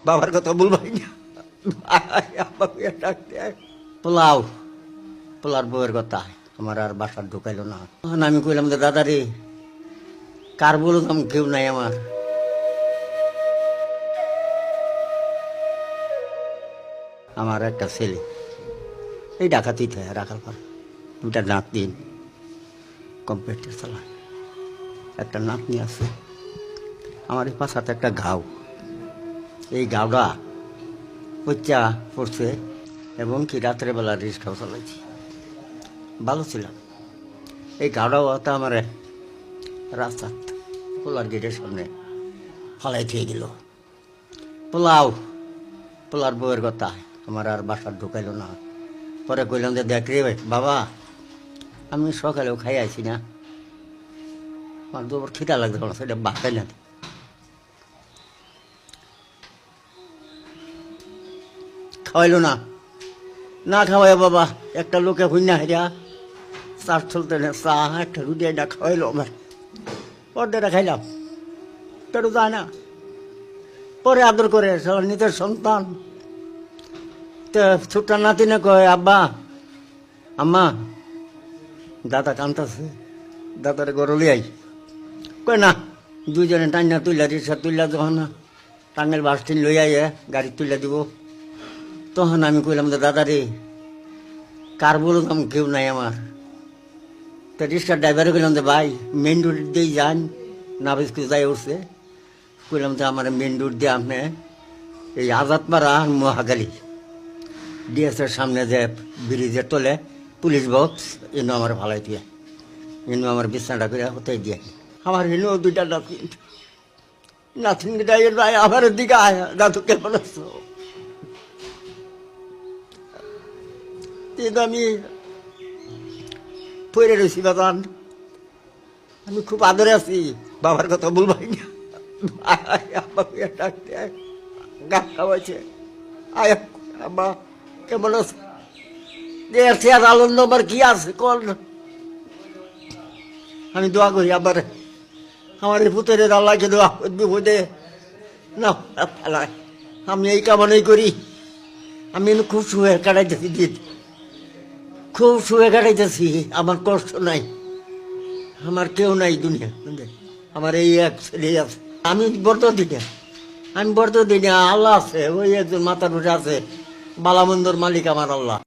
বাবার কথা বলবাই না। পোলাও পোলার বউয়ের কথা আমার আর বাসার ঢুকাইলো না। তখন আমি কইলাম যে দাদা রে, কার বলতাম কেউ নাই আমার। আমার একটা ছেলে এই ডাকাতিতে রাখার পর দুটা নাতনি কম্পিউটার চালায়, একটা নাতনি আছে। আমার এই পাশাতে একটা ঘাও, এই ঘাওটা পচা পড়ছে এবং কি রাত্রেবেলা রিক্সাও চালাইছি, ভালো ছিলাম। এই ঘাওটাও হয়তো আমার রাস্তা পোলার গেটের সামনে ফালাই থেকে গেল। পোলার বউয়ের কথা আমার আর বাসার ঢুকাইলো না। পরে কইলাম যে দেখ রে বাবা, আমি সকালেও খাই আইছি না, আমার দুবার খিদা লাগছে না, সেটা বাঁচাই না। খাওয়াইলো না, না খাওয়াই বাবা একটা লোকে হই না হেরা চার চলতে না, চা একটা রুটি না খাওয়াইলো আমার। পর্দাটা খাইলাম, পেটও যায় না। পরে আদর করে নিজের সন্তান তো ছোট্ট নাতি না কয় আব্বা আম্মা দাদা কান্তাছে, দাদারে গরলি আই কয় না। দুইজনে টান্না তুইলা রিক্সা তুইলা যখন টাঙ্গের বাস ট্রেন লই আইয়ে গাড়ি তুইলা দিব, তখন আমি কইলাম যে দাদা রে, কার বলতাম কেউ নাই আমার। তো রিক্সার ড্রাইভারে কইলাম যে ভাই মেন রোড দিয়েই যান, নাবিজকে যাই উঠছে। কইলাম যে আমার মেন রোড দিয়ে আপনি এই আজাদপাড়া মহাখালী ডিএসের সামনে যে ব্রিজের তলে পুলিশ বক্স এনে আমার ভালাই দিয়ে, এনে আমার বিছানাটা করে হতেই দিয়ে আমার এনেও দুইটা নাতিন, নাতিন ভাই আমার দিকে আয় দাদু কেমন আছো। কিন্তু আমি পড়ে রয়েছি বাজান, আমি খুব আদরে আছি। বাবার কথা বলবাই না, ডাকতে গা খাওয়াইছে আয় আব্বা কেমন আছে। আর আনন্দ আমার কি আছে কল। আমি দোয়া করি আবার আমার এই পুতের আল্লাহকে দোয়া বিপদে না ফেলায়। আমি এই কামনাই করি। আমি খুব শুয়ে কাটাইতেছি দিন, খুব শুয়ে কাটাইতেছি, আমার কষ্ট নাই, আমার কেউ নাই দুনিয়া, আমার এই এক ছেলে আছে। আমি বর্ত দিনে আল্লাহ আছে, ওই একজন মাথার উঠে আছে, বালামন্দর মালিক আমার আল্লাহ।